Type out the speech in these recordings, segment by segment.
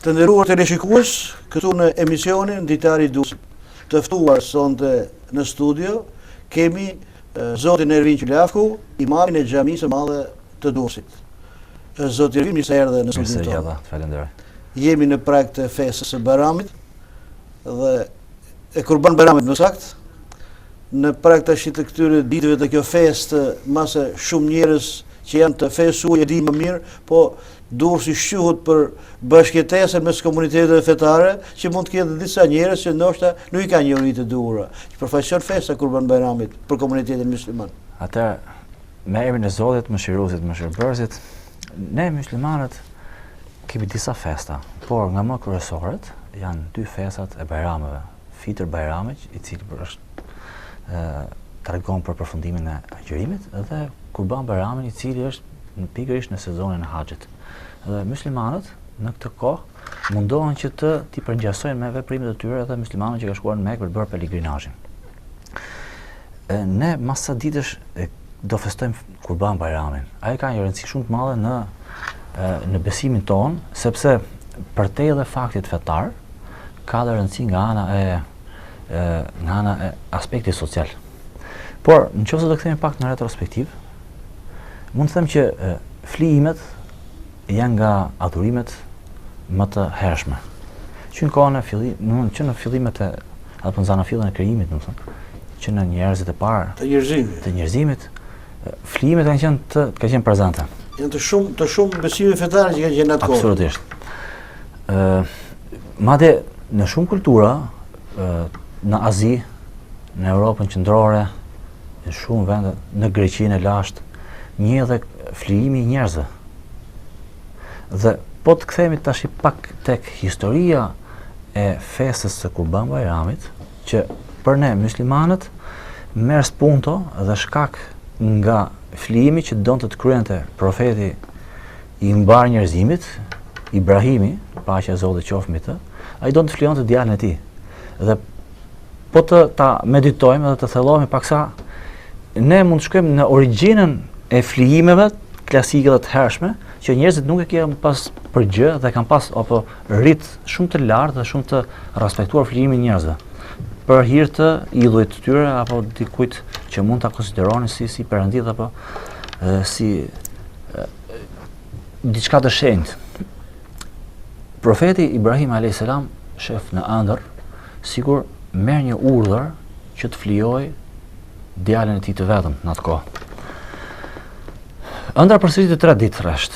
Të nderuar teleshikues, këtu në emisionin Ditari i Durrësit, të ftuar sonte në studio kemi zotin Ervin Qylafku, imamin e xhamisë së madhe të Durrësit. Zoti Ervin, mirë se erdhe në studion tonë. Mirë se falenderoj. Jemi në prag të festës së Bayramit dhe e Kurban Bayramit më saktë. Në prag tash të këtyre ditëve të kjo festë, mase shumë njerëz që janë të fesuar e di më mirë, po Durrësi shquhet për bashkëjetesën mes komuniteteve fetare, që mund të ketë disa njerëz që ndoshta nuk i kanë njohuri të duhura, që përfaqëson festa Kurban Bayramit për komunitetin musliman. Atëherë, me emrin e Zotit, mëshiruesit, mëshirbërësit, ne muslimanët kemi disa festa, por nga më kryesorët janë dy festat e Bayrameve. Fitr Bayrami, i cili tregon për përfundimin e agjërimit, dhe Kurban Bayramin, i cili është pikërisht në sezonin e haxhit. Dhe muslimanët në këtë kohë mundohen që t'i përngjasojnë me veprimet e tyre edhe muslimanët që ka shkuar në Mekë për të bërë pelegrinazhin. Ne mas sa ditësh do festojmë Kurban Bayramin. Ai ka një rëndësi shumë të madhe në besimin ton, sepse përtej edhe faktit fetar, ka dhe rëndësi nga ana e aspektit social. Por, nëse do kthehemi pak në retrospektiv, mund të them që flijimet janë nga adhurimet më të hershme. Që në kohën e që në fillimet apo në zanafillën e krijimit, domethënë, që në njerëzit e parë të njerëzimit, flijimet kanë qenë prezente. Janë të shumë besime fetare që kanë qenë atë kohë. Absolutisht. Madje në shumë kultura, në Azi, në Europën qendrore, në shumë vende, në Greqinë e lashtë, një edhe flijimi i njerëzve. Dhe po të kthehemi tash pak tek historia e festës së Kurban Bayramit, që për ne muslimanët merr spunto dhe shkak nga flijimi që donte të kryente profeti i mbar njerëzimit, Ibrahimi, paqja e Zotit qoftë mbi të, ai donte të flijonte djalin e tij. Dhe po ta meditojmë dhe të thellohemi paksa, ne mund të shkojmë në origjinën e flijimeve klasike dhe të hershme, që njerëzit nuk e kanë pas për gjë dhe kanë pas apo rit shumë të lartë dhe shumë të respektuar flijimin e njerëzve për hir të idhujt të tyre apo dikujt që mund ta konsideronin si perëndit apo si diçka të shenjtë. Profeti Ibrahim a.s. shef në ëndër, sigur merr një urdhër që të flijojë djalin e tij të vetëm në atë kohë. Ëndra përsëritet 3 ditë rresht,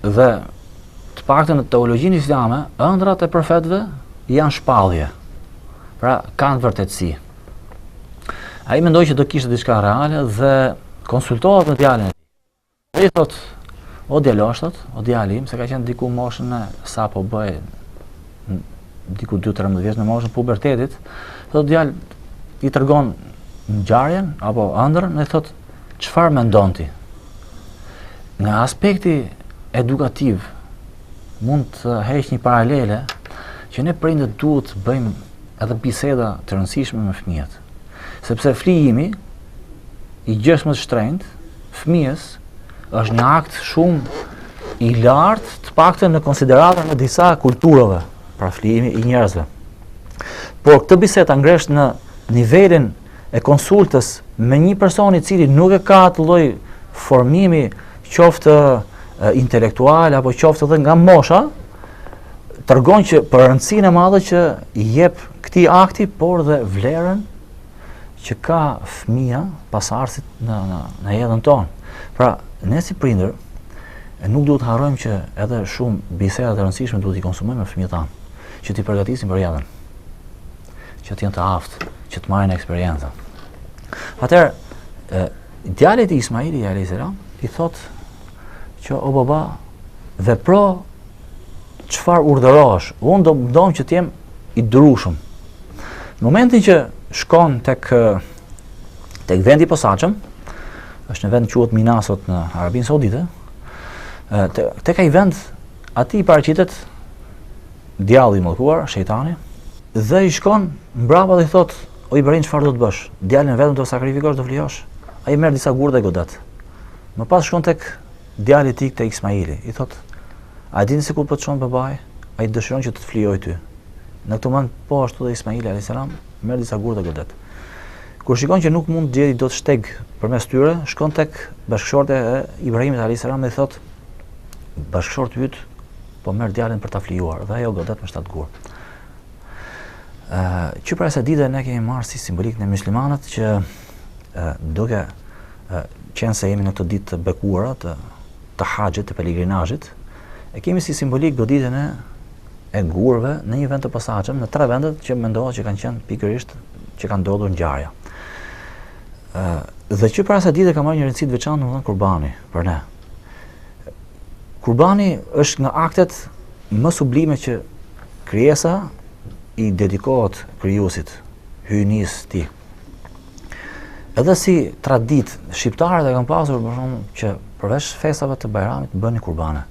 dhe të paktën në teologjinë islame, ëndrat e profetëve janë shpallje. Pra kanë vërtetësi. Ai mendoi që do kishte diçka reale dhe konsultohet me djalin e tij. Ai thotë: "O djaloshtat, o djali im, se ka qenë diku moshën e sa po bëj diku 2-13 vjeç në moshën e pubertetit." Thotë djalë, i tregon ngjarjen apo ëndrrën dhe thotë: "Çfarë mendon ti?" Në aspekti edukativ mund të heq një paralele që ne prindët duhet të bëjmë edhe biseda të rëndësishme me fëmijët. Sepse flijimi i gjeshmës shtrenjtë fëmijës është një akt shumë i lartë, të paktën në konsideratën e disa kulturave, pra flijimi i njerëzve. Por këtë bisedë ta ngresh në nivelin e konsultës me një person i cili nuk e ka atë lloj formimi, qoftë intelektual apo qoftë edhe nga mosha, tregon që për rëndësinë e madhe që i jep këtij akti, por dhe vlerën që ka fëmia pasardhësit në jetën tonë. Pra, ne si prindër nuk duhet të harrojmë që edhe shumë biseda të rëndësishme duhet i konsumojmë me fëmijët tanë, që t'i përgatisim për jetën, që të jenë të aftë, që të marrin eksperiencën. Atëherë, djalit i Ismaili a.s. i thotë që o baba, vepro çfarë urdhërosh, unë do mëdom që t'jem i durueshëm. Në momentin që shkon tek vendi i posaçëm, është në vend quhet Mina sot në Arabinë Saudite, tek ai vend aty i paraqitet djalli i mallkuar, shejtani, dhe i shkon mbrapa dhe i thotë: "O Ibrahim, çfarë do të bësh? Djalin vetëm do sakrifikosh, do flijosh?" Ai merr disa gurë dhe godet. Më pas shkon tek djali i tij, tek Ismaili, i thotë: "A dini se ku po të çon babai?" ai dëshiron që të të flijojë ty. Në këtë moment po ashtu dhe Ismaili alayhis salam merr disa gur të godet. Kur shikon që nuk mund të gjejë dot shteg përmes tyre, shkon tek bashkëshorte e Ibrahimit alayhis salam dhe i thot: "Bashkëshorti yt po merr djalin për ta flijuar", dhe ajo godet me 7 gur. Që pra se dite ne kemi marrë si simbolik në muslimanët që duke qenë se jemi në këtë ditë të bekuara të haxhit, të pelegrinazhit, e kemi si simbolik goditjen e gurëve në një vend të posaçëm, në 3 vendet që mendohet që kanë qenë pikërisht që kanë ndodhur ngjarja. Dhe që para sa dite ka marrë një rëndësi të veçantë domethënë kurbani për ne. Kurbani është nga aktet më sublime që krijesa i dedikohet krijuesit, hyjnisë tij. Edhe si traditë, shqiptarët e kanë pasur për shembull që përveç festave të Bajramit bënin kurbane.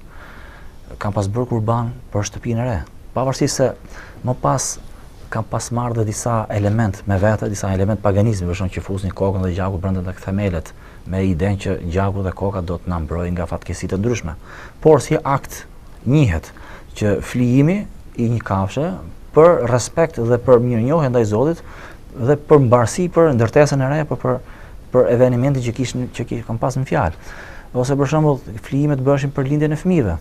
Kanë pas bërë kurban për shtëpinë e re, pavarësisht se më pas kanë pas marrë dhe disa element me vete, disa element paganizmi, për shembull që fusnin kokën dhe gjakun brenda tek themelet, me idenë që gjaku dhe koka do të na mbrojnë nga fatkeqësitë të ndryshme. Por si akt njihet që flijimi i një kafshë për respekt dhe për mirënjohje ndaj Zotit dhe për mbarësi për ndërtesën e re, për evenimentin që kanë pas në fjalë. Ose për shembull flijimet bëheshin për lindjen e fëmijëve.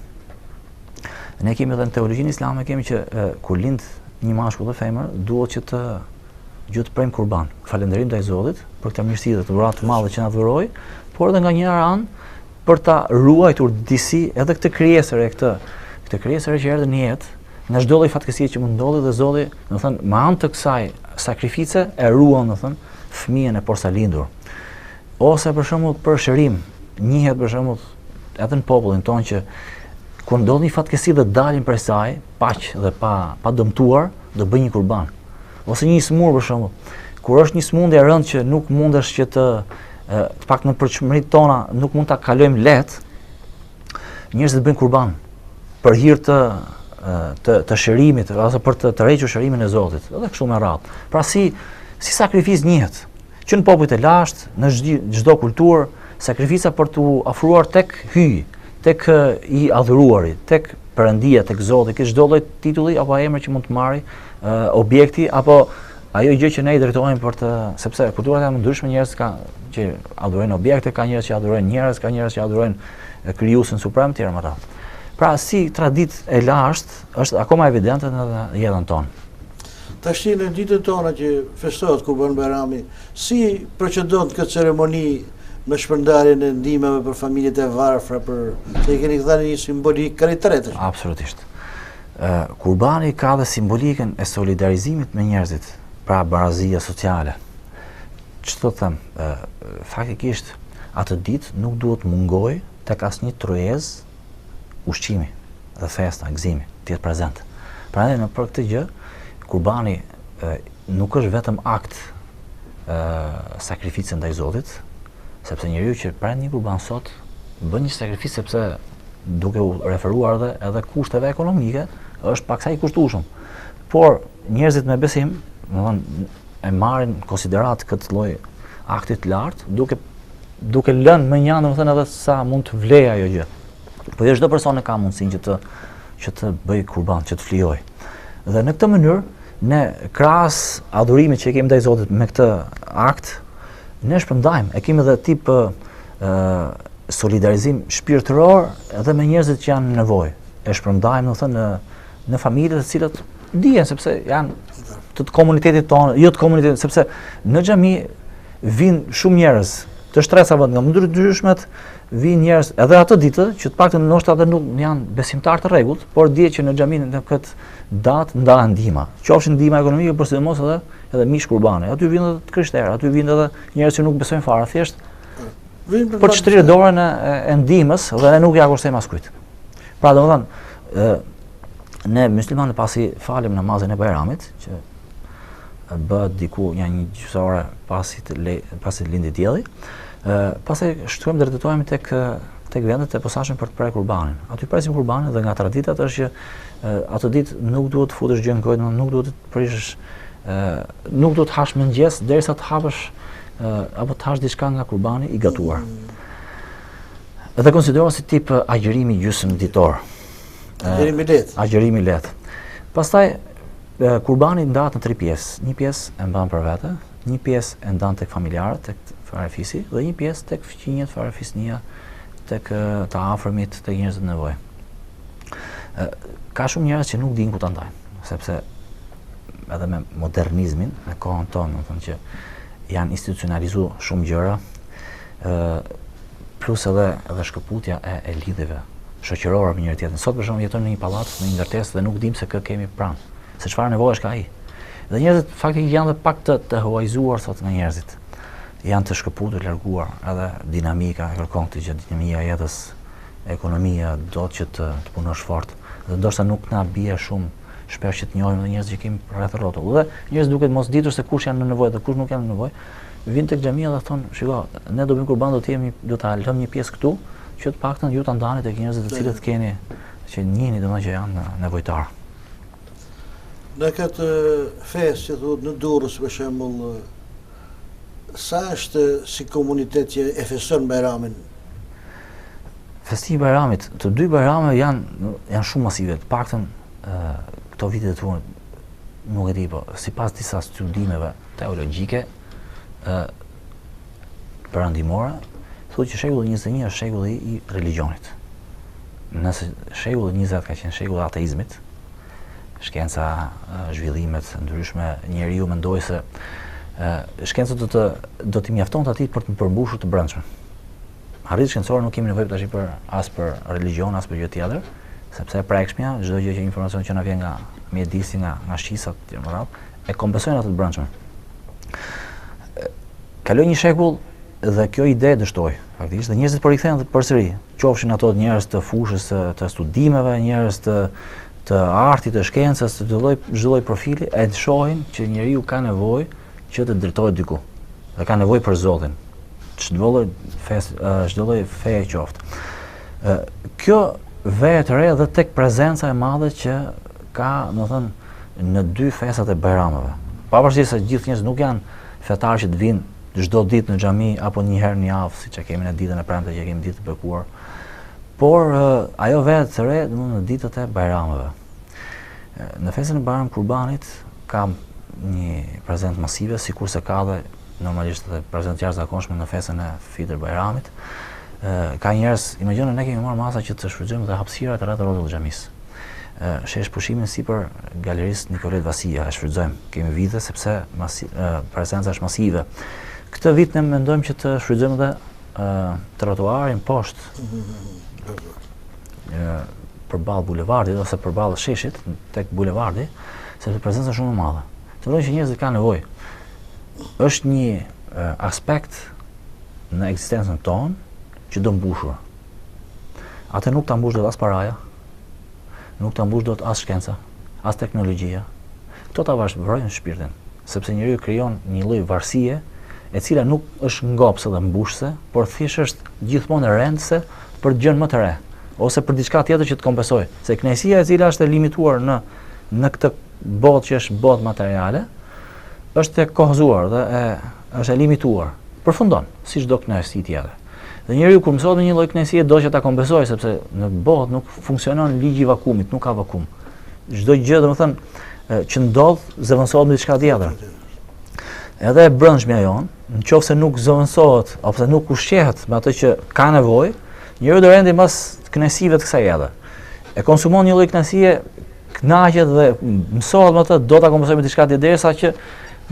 Ne kemi edhe në teologjinë islame kemi që kur lind një mashkull dhe femër duhet që të prejmë kurban. Falënderim ndaj Zotit për këtë mirësi dhe të dhuratë të madhe që na dhuroi, por edhe nga një anë për ta ruajtur disi edhe këtë krijesë këtë krijesë që erdhi në jetë, në çdo lloj fatkeqësie që mund ndodhi dhe Zoti, domethënë me anë të kësaj sakrifice e ruan domethënë fëmijën e porsalindur. Ose për shembull për shërim, njihet për shembull edhe në popullin tonë që kur ndodh një fatkeqësi dhe dalin prej saj, paq dhe pa dëmtuar, do bëjnë një kurban. Ose një smur për shembull. Kur është një smundje e rëndë që nuk mundesh që të pak në përçmëritë tona nuk mund ta kalojmë lehtë, njerëzit bëjnë kurban për hir të shërimit ose për të tërhequr shërimin e Zotit, edhe kështu me radhë. Pra si sakrificë njihet që në popujt e lashtë, në çdo kulturë, sakrifica për t'u afruar tek hyj, tek i adhuruari, tek Perëndia, tek Zoti, që çdo lloj titulli apo emri që mund të marrë objekti apo ajo gjë që ne i drejtohemi për të, sepse kulturat janë ndryshme, njerëz që adhurojnë objekte, ka njerëz që adhurojnë njerëz, ka njerëz që adhurojnë krijuesin suprem etj. më radhë. Pra si traditë e lashtë është akoma evidente në jetën tonë. Tash në ditën tona që festohet Kurban Bajrami, si procedon këtë ceremoni me shpërndarjen e ndihmave për familjet e varfra, se i keni dhënë një simbolik karakteristik? Absolutisht. Kurbani ka dhe simbolikën e solidarizimit me njerëzit, pra barazia sociale. Ç'do të them, faktikisht atë ditë nuk duhet mungoj tek asnjë trojez ushqimi dhe festa, gëzimi, të jetë prezent. Prandaj në për këtë gjë, kurbani nuk është vetëm akt sakrificë ndaj Zotit, sepse njeriu që pran një kurban sot bën një sakrificë sepse duke u referuar edhe kushteve ekonomike, është pak sa i kushtueshëm. Por njerëzit me besim, domethënë e marrin konsiderat këtë lloj akti të lartë, duke lënë më njanë domethënë edhe sa mund të vlejë ajo gjë. Po jo çdo person e ka mundësinë që të bëj kurban, që të flijoj. Dhe në këtë mënyrë, ne krahas adhurimit që kemi ndaj Zotit me këtë akt, ne shpërndajmë, e kemi edhe tip solidarizim shpirtëror edhe me njerëzit që janë në nevojë. E shpërndajmë domethënë në familjet të cilat dihen sepse janë të komunitetit tonë, jo të komunitetit, sepse në xhami vinë shumë njerëz të shtresave nga ndryshmet, vinë njerëz edhe atë ditë që të paktën ndoshta edhe nuk janë besimtar të rregullt, por dihet që në xhamin në këtë datë ndahen ndihma. Qofshin ndihma ekonomike, por sidomos edhe mish kurbane. Aty vinë edhe të krishterë, aty vinë edhe njerëz që nuk besojnë fare, thjesht për të shtrirë dorën e ndihmës dhe ne nuk ja kursejmë askujt. Pra domethënë ne muslimanë pasi falim namazin e Bajramit, që bëhet diku një gjysore pasi lindi dielli, pastaj shtuhem dhe drejtohemi tek vendet e posaçme për të prerë kurbanin. Aty presim kurbanin dhe nga traditat është që atë ditë nuk duhet të futesh gjë në gojë, nuk duhet të prishësh, nuk duhet të hash mëngjes derisa të hapësh apo të hash diçka nga kurbani i gatuar. Dhe konsiderohet si tip agjërimi gjysmë ditor. Agjerimi i lehtë. Pastaj kurbani ndahet në 3 pjesë. Një pjesë e mban për vete, një pjesë e ndan tek familjarët, tek farefisi dhe një pjesë tek fëmijët, farefisnia, tek të afërmit, tek njerëzit në nevojë. Ka shumë njerëz që nuk dinë ku ta ndajnë, sepse edhe me modernizmin, me kohën tonë, do të thonë që janë institucionalizuar shumë gjëra, plus edhe shkëputja e lidhjeve shoqërore me njëri tjetrin. Sot për shembull jetojmë në një pallat, në një ndërtesë dhe nuk dimë se kë kemi pranë, se çfarë nevojash ka ai. Dhe njerëzit faktikisht janë dhe pak të huajzuar sot nga njerëzit. Janë të shkëputur, larguar, edhe dinamika e kërkon këtë gjë, dinamika e jetës, ekonomia do që të punosh fort. Dhe ndoshta nuk na bie shumë shpesh që të njohim dhe njerëz që kemi rreth rrotull. Dhe njerëz duket mos ditur se kush janë në nevojë dhe kush nuk janë në nevojë. Vinë tek xhamia dhe thonë, shiko, ne do bëjmë kurban, do ta lëm një pjesë këtu, që të paktën ju ta ndani tek njerëzit të cilët keni që njihni domethënë që janë nevojtar. Në këtë festë që thuhet në Durrës për shembull, sa është si komunitet që e feston Bajramin? Festimi i Bajramit, të dy Bajramet janë shumë masive, të paktën këto vite të tuaja nuk e di, po sipas disa studimeve teologjike perandimore, thotë që shekulli 21 është shekulli i religionit. Nëse shekulli 20 ka qenë shekulli i ateizmit, shkenca, zhvillimet ndryshme, njeriu mendoi se shkenca do t'i mjaftonte atij për të përmbushur të brendshme. Arritje shkencore nuk kemi nevojë tash as për religion, as për gjë tjetër, sepse e prekshmja, çdo gjë që informacion që na vjen nga mjedisi, nga shqisat të radh, e kompensojnë atë të brendshme. Kaloi një shekull dhe kjo ide dështoi, faktikisht, dhe njerëzit po rikthehen përsëri, qofshin ato njerëz të fushës të studimeve, njerëz të artit, të shkencës, të çdo lloj profili, e shohin që njeriu ka nevojë që të drejtohet diku. Dhe ka nevojë për Zotin. Çdo lloj feje qoftë. Kjo vetë të re edhe tek prezenca e madhe që ka, domethënë, në dy festat e Bajrameve. Pavarësisht se gjithë njerëzit nuk janë fetarë që të vinë çdo ditë në xhami apo një herë në javë, siç e kemi në ditën e premte që kemi ditë të bekuar. Por ajo vetë të re, domethënë, në ditët e Bajrameve. Në festën e Bajram Kurbanit ka një prezencë masive, sikurse ka dhe normalisht edhe prezencë jashtëzakonshme në festën e Fitr Bajramit. Ka njerëz, imagjino ne kemi marrë masa që të shfrytëzojmë dhe hapësirat e rreth rrotull të xhamisë. Shesh pushimin sipër galerisë Nikolet Vasia, e shfrytëzojmë. Kemi vite sepse prezenca është masive. Këtë vit ne mendojmë që të shfrytëzojmë edhe trotuarin poshtë përballë bulevardit ose përballë sheshit tek bulevardi, sepse prezenca është shumë e madhe. Të vërtetë që njerëzit kanë nevojë. Është një aspekt në ekzistencën tonë që do mbushur. Atë nuk ta mbush dot as paraja, nuk ta mbush dot as shkenca, as teknologjia. Këto ta vrojnë shpirtin, sepse njeriu krijon një lloj varësie e cila nuk është ngopse dhe mbushse, por thjesht është gjithmonë rendse për gjën më të re, ose për diçka tjetër që të kompensojë. Se kënaqësia e cila është e limituar në këtë botë që është botë materiale, është e kohëzuar dhe është e limituar. Përfundon si çdo kënaqësi tjetër. Dhe njeriu kur mësohet në një lloj kënaqësie do që ta kompensojë, sepse në botë nuk funksionon ligji i vakumit, nuk ka vakum. Çdo gjë, domethënë, që ndodh zëvendësohet me diçka tjetër. Edhe e brendshmja jon, nëse nuk zëvendësohet ose nuk ushqehet me atë që ka nevojë, njeriu do rendi mbas kënaqësive të kësaj edhe. E konsumon një lloj kënaqësie, kënaqet dhe mësohet me atë, do ta kompensojë me diçka tjetër derisa që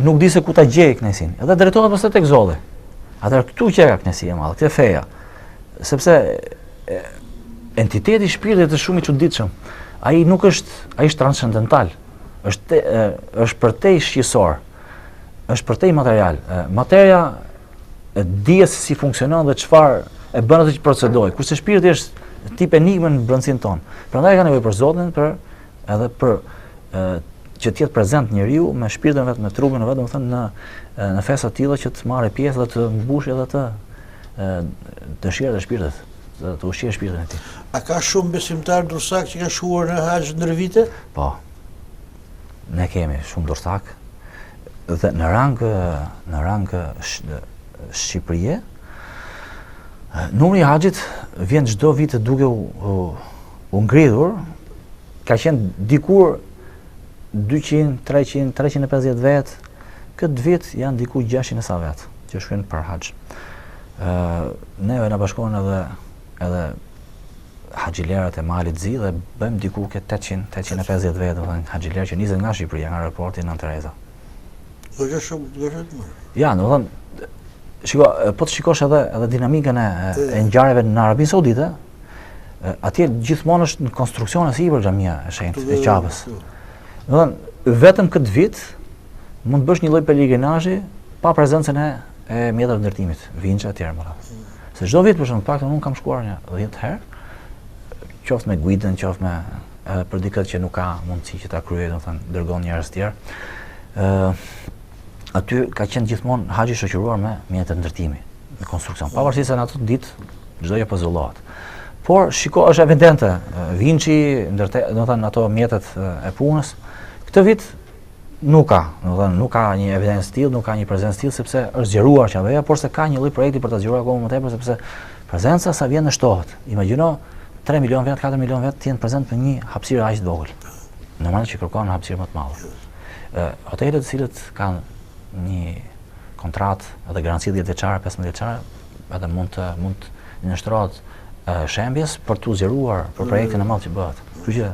nuk di se ku ta gjej kënaqësinë. Edhe drejtohet pastaj tek Zoti. Atëherë këtu që ka kënaqësia e madhe, këtë feja. Sepse entiteti i shpirtit është shumë i çuditshëm. Ai nuk është, ai është transcendental. Është përtej shqisor. Është përtej material. Materia e dihet se si funksionon dhe çfarë e bën atë që procedojë. Kurse shpirti është tip enigme në brendsinë tonë. Prandaj ka nevojë për Zotin, edhe për që të jetë prezant njeriu me shpirtin vet, me trupin vet, domethënë në festa të tilla që të marrë pjesë dhe të mbushë edhe të dëshirat e shpirtit, të ushqejë shpirtin e tij. A ka shumë besimtar dursak që kanë shkuar në haxh ndër vite? Po. Ne kemi shumë dursak dhe në rang Shqipërie, numri i haxhit vjen çdo vit duke u ngritur ka qenë dikur 200, 300, 350 vetë, këtë vit janë diku 600 sa vetë që shkojnë për haxh. Neve na bashkohen edhe haxhilerët e Malit Zi dhe bëjmë diku ke 850 vetë, domethënë haxhilerë që nisin nga Shqipëria, nga aeroporti Nën Tereza. Do të shumë. Ja, domethënë shiko, po të shikosh edhe dinamikën e ngjarjeve në Arabinë Saudite, atje gjithmonë është në konstruksione sipër xhamia e shenjtë e Qafës. Domethënë vetëm këtë vit mund të bësh një lloj peligrinazhi pa prezencën e mjetëve të ndërtimit, vinçe etj. Se çdo vit për shembull, paktën unë kam shkuar një 10 herë, qoftë me guidën, qoftë me edhe për dikët që nuk ka mundësi që ta kryej, domethënë dërgon njerëz të tjerë. Aty ka qenë gjithmonë haxhi shoqëruar me mjete të ndërtimi, me konstruksion. Pavarësisht se në ato ditë çdo gjë po zollohet. Por shiko, është evidente, vinçi, domethënë ato mjetet e punës, këtë vit nuk ka, domethënë nuk ka një evidencë të tillë, nuk ka një prezencë të tillë sepse është zgjeruar qavëja, por se ka një lloj projekti për ta zgjeruar akoma më tepër sepse prezenca sa vjen në shtohet. Imagjino 3 milion vet, 4 milion vet të jenë prezent në një hapësirë aq të vogël. Normalisht që kërkon një hapësirë më të madhe. Hotelet të cilët kanë një kontratë edhe garanci 10 vjeçare, 15 vjeçare, edhe mund të nënshtrohet shembjes për t'u zgjeruar për projektin e madh që bëhet. Kështu që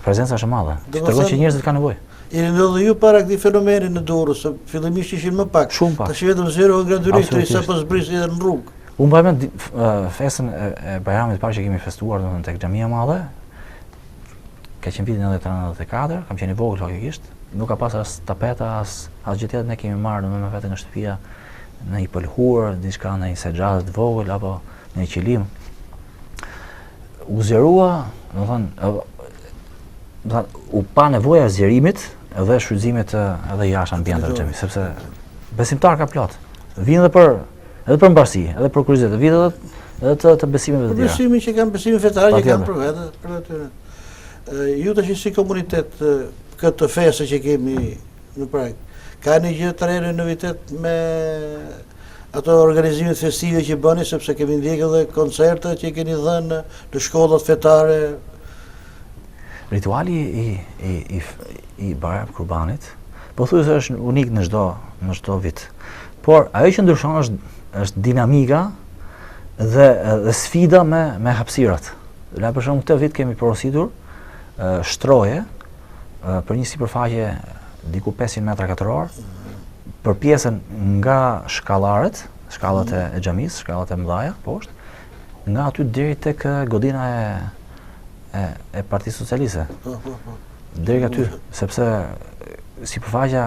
prezenca është e madhe. Tregon që njerëzit kanë nevojë. Jeni ndodhur ju para këtij fenomeni në Durrës, se fillimisht ishin më pak. Shumë pak. Tash vetëm 0 graduari sapo zbrisi edhe në rrugë. Unë bëjmë festën e Bajramit parë që kemi festuar domethënë tek xhamia e madhe. Ka qenë vitin 1994, kam qenë i vogël faktikisht. Nuk ka pas as tapeta, as gjë tjetër, ne kemi marrë me vete nga shtëpia në një pëlhur, diçka në një sexhadë të vogël apo në një qilim. U zgjerua, domethënë u pa nevoja e zgjerimit dhe shfrytëzimit edhe jashtë ambientit të xhamis, sepse besimtar ka plot. Vinë edhe për mbarësi, edhe për kuriozitet, vinë edhe të besimeve të tjera. Besimi që kanë besimin fetar që kanë për vetë, për atyre. Ju tash si komunitet këtë festë që kemi në Prag, ka një gjë të re novitet me ato organizimet festive që bëni, sepse kemi ndjekur edhe koncerte që keni dhënë në shkollat fetare. Rituali i Bayram Kurbanit, pothuajse është unik në çdo vit. Por ajo që ndryshon është dinamika dhe sfida me hapësirat. La për shembull këtë vit kemi porositur shtroje për një sipërfaqe diku 500 metra katror për pjesën nga shkallarët, shkallat e xhamisë, shkallat e mëdha poshtë, nga aty deri tek godina e Partisë Socialiste. Deri aty, sepse sipërfaqja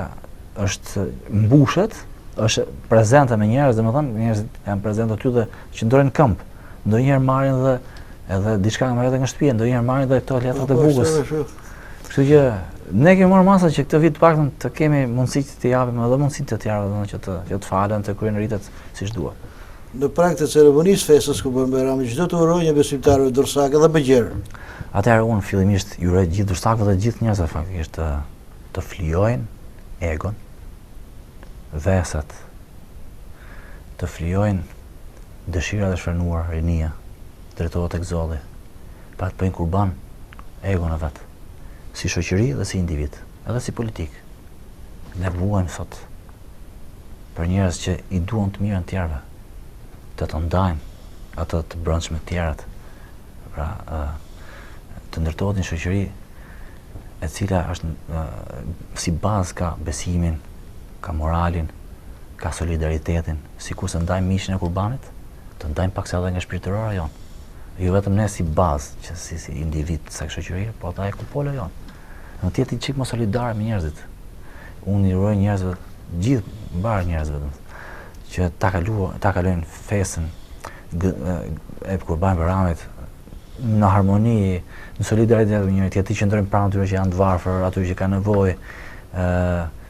është mbushet, është prezente me njerëz, domethënë njerëzit janë prezente aty dhe qëndrojnë në këmbë. Ndonjëherë marrin edhe diçka nga shtëpia, ndonjëherë marrin edhe këto letrat e bukës. Kështu që ne kemi marrë masa që këtë vit të paktën të kemi mundësi të japim edhe mundësitë të tjera domethënë që të falen, të kryejnë ritet siç duhet. Në prag të ceremonisë festës ku bën Bajrami, çdo të urojë besimtarëve dorsak edhe bëgjer. Atëherë unë fillimisht ju uroj gjithë dorsakëve dhe gjithë njerëzve faktikisht të flijojnë egon, vesat, të flijojnë dëshira dhe shfrenuar, rinia, drejtohet tek Zolli, pa të bëjnë kurban egon e vet, si shoqëri dhe si individ, edhe si politik. Ne vuajmë sot për njerëz që i duan të mirën tjerëve, të ndajnë ato të brendshme të tjerat. Pra, të ndërtohet një shoqëri e cila është si bazë ka besimin, ka moralin, ka solidaritetin, sikurse ndajmë mishin e kurbanit, të ndajmë paksa edhe nga shpirtërora jonë. Jo vetëm ne si bazë, që si individ sa shoqëri, po ata e kupola jonë. Në të jetë çik më solidare me njerëzit. Unë i uroj njerëzve, gjithë mbar njerëzve, që ta kalojnë festën e Kurban Bayramit në harmoni, në solidaritet me njëri tjetrin, që ndrojnë pranë atyre që janë të varfër, atyre që kanë nevojë,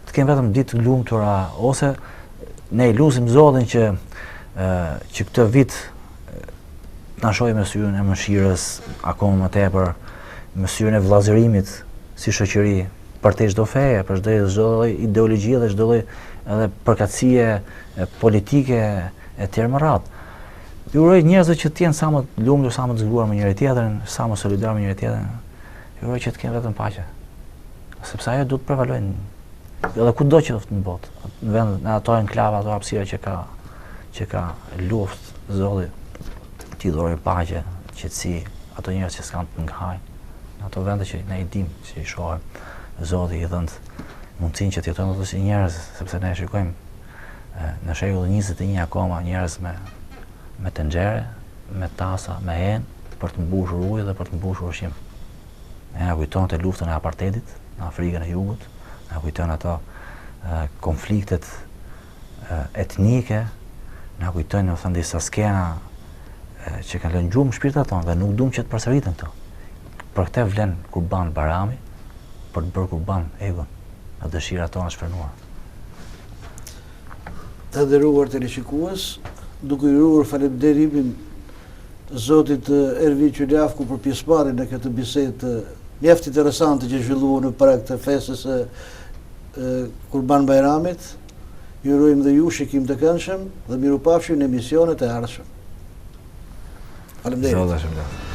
të kemë vetëm ditë të lumtura, ose ne i lutim Zotin që këtë vit na shohim me syrin e mëshirës akoma më tepër, me syrin e vëllazërimit si shoqëri për të çdo feje, për çdo ideologji dhe çdo lloj edhe përkatësie politike e tjerë më radhë. Ju uroj njerëzve që të jenë sa më të lumtur, sa më të zgjuar me njëri tjetrin, sa më solidar me njëri tjetrin, Ju uroj që të kemë vetëm paqe. Sepse ajo duhet të prevalojnë edhe kudo që në botë, në vend në ato enklava, ato hapësira që ka luftë, Zoti t'i dhurojë paqe, qetësi, ato njerëz që s'kan të ngajnë, në ato vende që ne i dim, që i shohim, Zoti i dhënë mundësinë që të jetojmë ato si njerëz, sepse ne shikojmë në shekullin 21 akoma njerëz me tenxhere, me tasa, me henë për të mbushur ujë dhe për të mbushur ushqim. Ne na kujton të luftën e apartheidit në Afrikën e Jugut, na kujton ato konfliktet etnike, na kujtojnë në thënë disa skena që kanë lënë gjumë shpirtat tonë dhe nuk duam që të përsëritën këto. Për këtë vlen Kurban Bayrami, për të bërë kurban egon në dëshirat tona shprenuara. Të nderuar teleshikues, duke i ruar falënderimin Zotit Ervin Qyliafku për pjesëmarrjen në këtë bisedë mjaft interesante që zhvilluar në prag të festës së Kurban Bayramit. Ju urojmë dhe ju shikim të këndshëm dhe mirupafshim në emisionet e ardhshëm. Faleminderit.